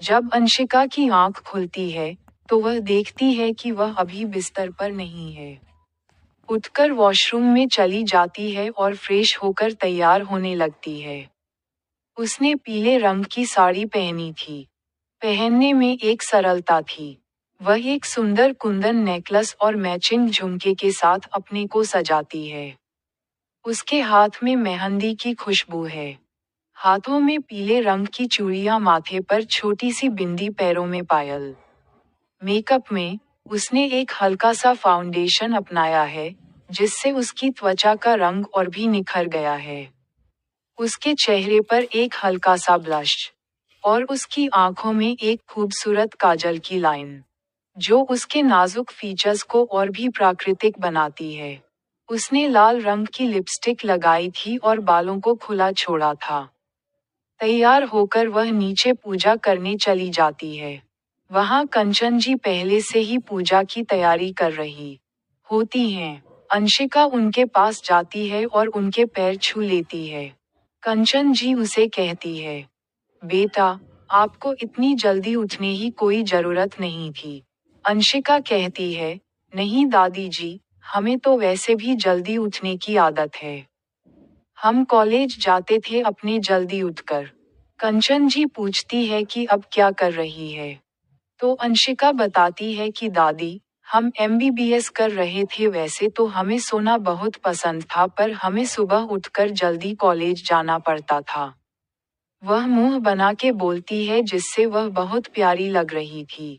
जब अंशिका की आंख खुलती है, तो वह देखती है कि वह अभी बिस्तर पर नहीं है। उठकर वॉशरूम में चली जाती है और फ्रेश होकर तैयार होने लगती है। उसने पीले रंग की साड़ी पहनी थी। पहनने में एक सरलता थी। वह एक सुंदर कुंदन नेकलेस और मैचिंग झुमके के साथ अपने को सजाती है। उसके हाथ में मेहंदी की खुशबू है। हाथों में पीले रंग की चूड़ियां, माथे पर छोटी सी बिंदी, पैरों में पायल। मेकअप में उसने एक हल्का सा फाउंडेशन अपनाया है, जिससे उसकी त्वचा का रंग और भी निखर गया है। उसके चेहरे पर एक हल्का सा ब्लश और उसकी आंखों में एक खूबसूरत काजल की लाइन, जो उसके नाजुक फीचर्स को और भी प्राकृतिक बनाती है। उसने लाल रंग की लिपस्टिक लगाई थी और बालों को खुला छोड़ा था। तैयार होकर वह नीचे पूजा करने चली जाती है। वहां कंचन जी पहले से ही पूजा की तैयारी कर रही होती हैं। अंशिका उनके पास जाती है और उनके पैर छू लेती है। कंचन जी उसे कहती है, बेटा, आपको इतनी जल्दी उठने ही कोई जरूरत नहीं थी। अंशिका कहती है, नहीं दादी जी, हमें तो वैसे भी जल्दी उठने की आदत है। हम कॉलेज जाते थे अपने जल्दी उठकर। कंचन जी पूछती है कि अब क्या कर रही है। तो अंशिका बताती है कि दादी, हम MBBS कर रहे थे। वैसे तो हमें सोना बहुत पसंद था, पर हमें सुबह उठकर जल्दी कॉलेज जाना पड़ता था। वह मुंह बना के बोलती है, जिससे वह बहुत प्यारी लग रही थी।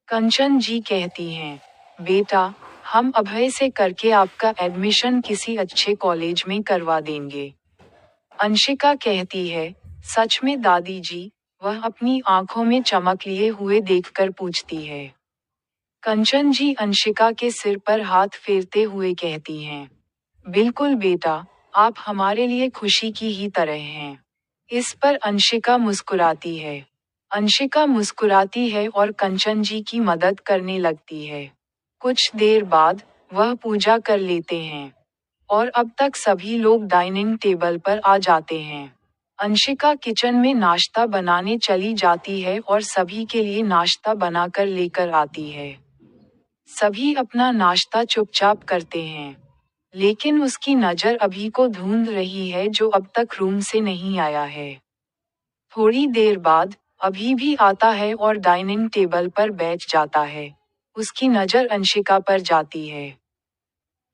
कंचन जी कहती हैं, बेटा, हम अभय से करके आपका एडमिशन किसी अच्छे कॉलेज में करवा देंगे। अंशिका कहती है, सच में दादी जी? वह अपनी आंखों में चमक लिए हुए देखकर पूछती है। कंचन जी अंशिका के सिर पर हाथ फेरते हुए कहती हैं, बिल्कुल बेटा, आप हमारे लिए खुशी की ही तरह हैं। इस पर अंशिका मुस्कुराती है। अंशिका मुस्कुराती है और कंचन जी की मदद करने लगती है। कुछ देर बाद वह पूजा कर लेते हैं और अब तक सभी लोग डाइनिंग टेबल पर आ जाते हैं। अंशिका किचन में नाश्ता बनाने चली जाती है और सभी के लिए नाश्ता बनाकर लेकर आती है। सभी अपना नाश्ता चुपचाप करते हैं, लेकिन उसकी नज़र अभी को ढूंढ रही है, जो अब तक रूम से नहीं आया है। थोड़ी देर बाद अभी भी आता है और डाइनिंग टेबल पर बैठ जाता है। उसकी नज़र अंशिका पर जाती है,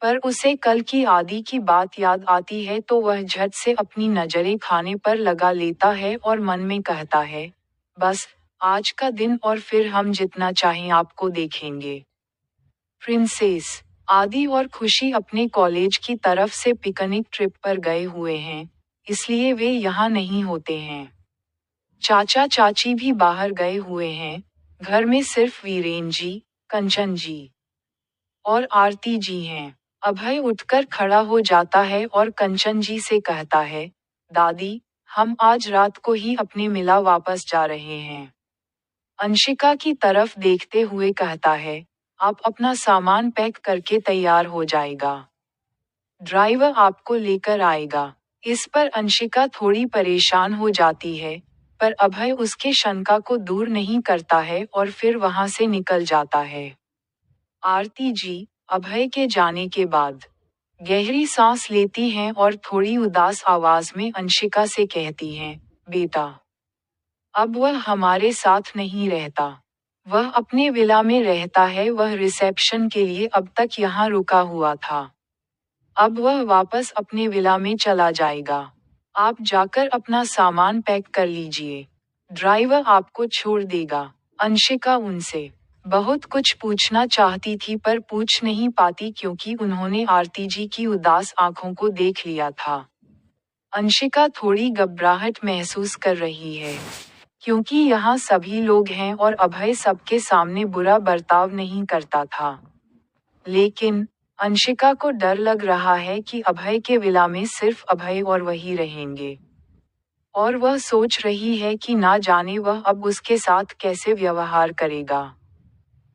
पर उसे कल की आदि की बात याद आती है, तो वह झट से अपनी नज़रें खाने पर लगा लेता है और मन में कहता है, बस आज का दिन, और फिर हम जितना चाहें आपको देखेंगे। प्रिंसेस आदि और खुशी अपने कॉलेज की तरफ से पिकनिक ट्रिप पर गए हुए हैं, इसलिए वे यहाँ नहीं होते हैं। चाचा चाची भी बाहर गए हुए हैं। घर में सिर्फ वीरेन जी, कंचन जी और आरती जी हैं। अभय उठकर खड़ा हो जाता है और कंचन जी से कहता है, दादी, हम आज रात को ही अपने मिला वापस जा रहे हैं। अंशिका की तरफ देखते हुए कहता है, आप अपना सामान पैक करके तैयार हो जाएगा। ड्राइवर आपको लेकर आएगा। इस पर अंशिका थोड़ी परेशान हो जाती है, पर अभय उसके शंका को दूर नहीं करता है और फिर वहां से निकल जाता है। आरती जी अभय के जाने के बाद गहरी सांस लेती हैं और थोड़ी उदास आवाज में अंशिका से कहती हैं, बेटा, अब वह हमारे साथ नहीं रहता। वह अपने विला में रहता है। वह रिसेप्शन के लिए अब तक यहाँ रुका हुआ था। अब वह वापस अपने विला में चला जाएगा। आप जाकर अपना सामान पैक कर लीजिए। ड्राइवर आपको छोड़ देगा। अंशिका उनसे बहुत कुछ पूछना चाहती थी, पर पूछ नहीं पाती, क्योंकि उन्होंने आरती जी की उदास आंखों को देख लिया था। अंशिका थोड़ी घबराहट महसूस कर रही है, क्योंकि यहाँ सभी लोग हैं और अभय सबके सामने बुरा बर्ताव नहीं करता था। लेकिन अंशिका को डर लग रहा है कि अभय के विला में सिर्फ अभय और वही रहेंगे, और वह सोच रही है कि ना जाने वह अब उसके साथ कैसे व्यवहार करेगा।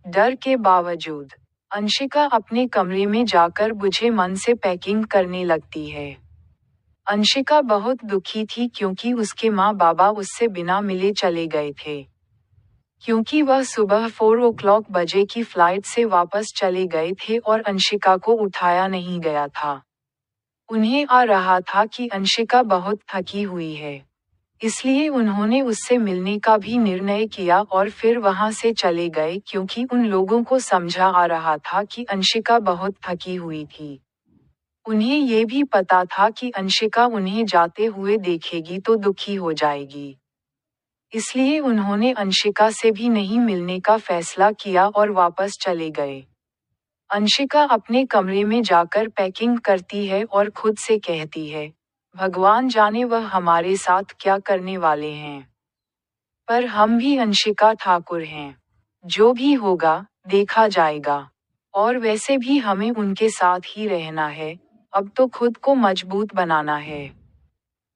डर के बावजूद अंशिका अपने कमरे में जाकर बुझे मन से पैकिंग करने लगती है। अंशिका बहुत दुखी थी, क्योंकि उसके माँ बाबा उससे बिना मिले चले गए थे। क्योंकि वह सुबह 4 बजे की फ्लाइट से वापस चले गए थे और अंशिका को उठाया नहीं गया था। उन्हें आ रहा था कि अंशिका बहुत थकी हुई है। इसलिए उन्होंने उससे मिलने का भी निर्णय किया और फिर वहां से चले गए क्योंकि उन लोगों को समझा आ रहा था कि अंशिका बहुत थकी हुई थी। उन्हें ये भी पता था कि अंशिका उन्हें जाते हुए देखेगी तो दुखी हो जाएगी। इसलिए उन्होंने अंशिका से भी नहीं मिलने का फैसला किया और वापस चले गए। अंशिका अपने कमरे में जाकर पैकिंग करती है और खुद से कहती है, भगवान जाने वह हमारे साथ क्या करने वाले हैं। पर हम भी अंशिका ठाकुर हैं। जो भी होगा, देखा जाएगा। और वैसे भी हमें उनके साथ ही रहना है, अब तो खुद को मजबूत बनाना है।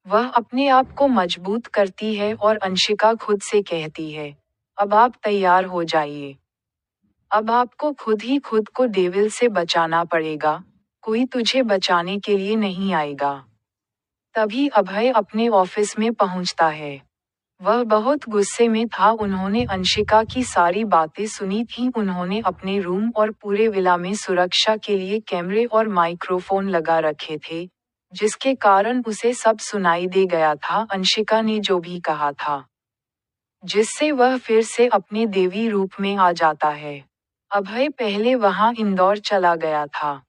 वह अपने आप को मजबूत करती है और अंशिका खुद से कहती है, अब आप तैयार हो जाइए। अब आपको खुद ही खुद को डेविल से बचाना पड़ेगा, कोई तुझे बचाने के लिए नहीं आएगा। तभी अभय अपने ऑफिस में पहुंचता है। वह बहुत गुस्से में था। उन्होंने अंशिका की सारी बातें सुनी थीं। उन्होंने अपने रूम और पूरे विला में सुरक्षा के लिए कैमरे और माइक्रोफोन लगा रखे थे, जिसके कारण उसे सब सुनाई दे गया था अंशिका ने जो भी कहा था, जिससे वह फिर से अपने देवी रूप में आ जाता है। अभय पहले वहां इंदौर चला गया था।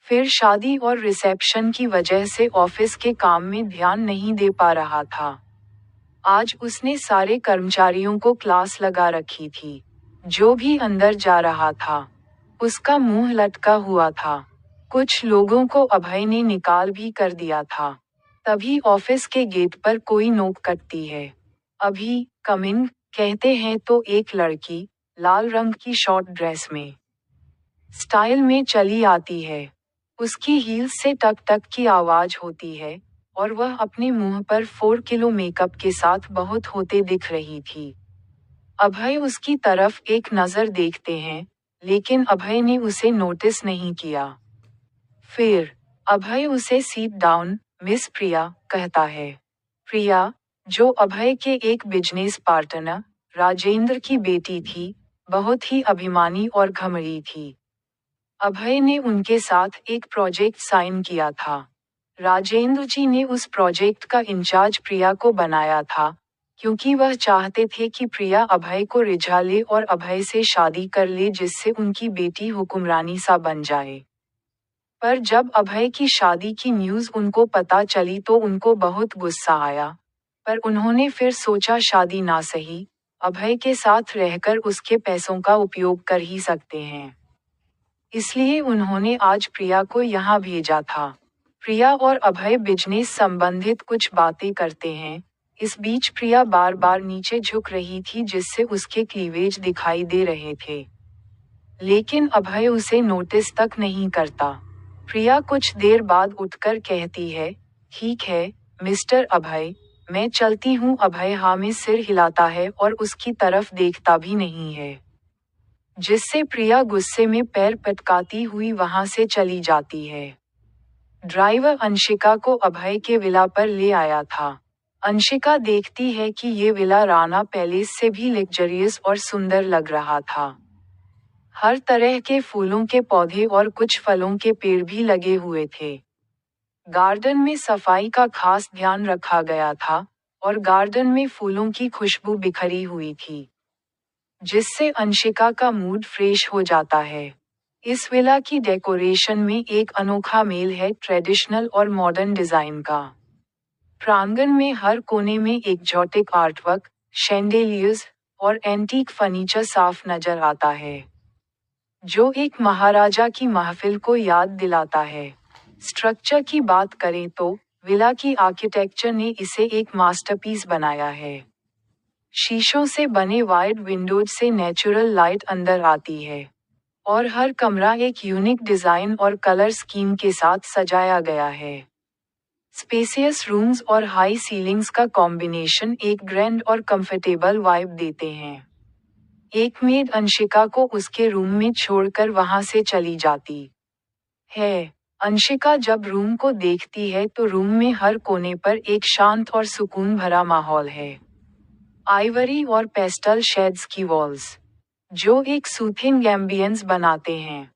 फिर शादी और रिसेप्शन की वजह से ऑफिस के काम में ध्यान नहीं दे पा रहा था। आज उसने सारे कर्मचारियों को क्लास लगा रखी थी। जो भी अंदर जा रहा था, उसका मुंह लटका हुआ था। कुछ लोगों को अभय ने निकाल भी कर दिया था। तभी ऑफिस के गेट पर कोई नोक कटती है। अभी, कम इन, कहते हैं तो एक लड़की, लाल रंग की शॉर्ट ड्रेस में, स्टाइल में चली आती है। उसकी हील्स से टक टक की आवाज होती है, और वह अपने मुंह पर 4 किलो मेकअप के साथ बहुत होते दिख रही थी। अभय उसकी तरफ एक नजर देखते हैं, लेकिन अभय ने उसे नोटिस नहीं किया। फिर, अभय उसे सीट डाउन, मिस प्रिया, कहता है। प्रिया, जो अभय के एक बिजनेस पार्टनर, राजेंद्र की बेटी थी, बहुत ही अभिमानी और घमंडी थी। अभय ने उनके साथ एक प्रोजेक्ट साइन किया था। राजेंद्र जी ने उस प्रोजेक्ट का इंचार्ज प्रिया को बनाया था, क्योंकि वह चाहते थे कि प्रिया अभय को रिझा ले और अभय से शादी कर ले जिससे उनकी बेटी हुक्मरानी सा बन जाए। पर जब अभय की शादी की न्यूज़ उनको पता चली तो उनको बहुत गुस्सा आया, पर उन्होंने फिर सोचा शादी ना सही, अभय के साथ रहकर उसके पैसों का उपयोग कर ही सकते हैं। इसलिए उन्होंने आज प्रिया को यहाँ भेजा था। प्रिया और अभय बिजनेस संबंधित कुछ बातें करते हैं। इस बीच प्रिया बार बार नीचे झुक रही थी जिससे उसके क्लीवेज दिखाई दे रहे थे। लेकिन अभय उसे नोटिस तक नहीं करता। प्रिया कुछ देर बाद उठकर कहती है, ठीक है, मिस्टर अभय, मैं चलती हूँ। अभय हाँ में सिर हिलाता है और उसकी तरफ देखता भी नहीं है, जिससे प्रिया गुस्से में पैर पटकाती हुई वहां से चली जाती है। ड्राइवर अंशिका को अभय के विला पर ले आया था। अंशिका देखती है कि ये विला राणा पैलेस से भी लग्जरियस और सुंदर लग रहा था। हर तरह के फूलों के पौधे और कुछ फलों के पेड़ भी लगे हुए थे। गार्डन में सफाई का खास ध्यान रखा गया था, और गार्डन में फूलों की खुशबू बिखरी हुई थी, जिससे अंशिका का मूड फ्रेश हो जाता है। इस विला की डेकोरेशन में एक अनोखा मेल है ट्रेडिशनल और मॉडर्न डिजाइन का। प्रांगण में हर कोने में एक्जोटिक आर्टवर्क, शैंडेलियर्स और एंटीक फर्नीचर साफ नजर आता है, जो एक महाराजा की महफिल को याद दिलाता है। स्ट्रक्चर की बात करें तो विला की आर्किटेक्चर ने इसे एक मास्टरपीस बनाया है। शीशों से बने वाइड विंडोज से नेचुरल लाइट अंदर आती है, और हर कमरा एक यूनिक डिजाइन और कलर स्कीम के साथ सजाया गया है। स्पेसियस रूम्स और हाई सीलिंग्स का कॉम्बिनेशन एक ग्रैंड और कंफर्टेबल वाइब देते हैं। एक मेड अंशिका को उसके रूम में छोड़कर वहां से चली जाती है। अंशिका जब रूम को देखती है तो रूम में हर कोने पर एक शांत और सुकून भरा माहौल है। आइवरी और पेस्टल शेड्स की वॉल्स, जो एक सूथिंग एम्बियंस बनाते हैं।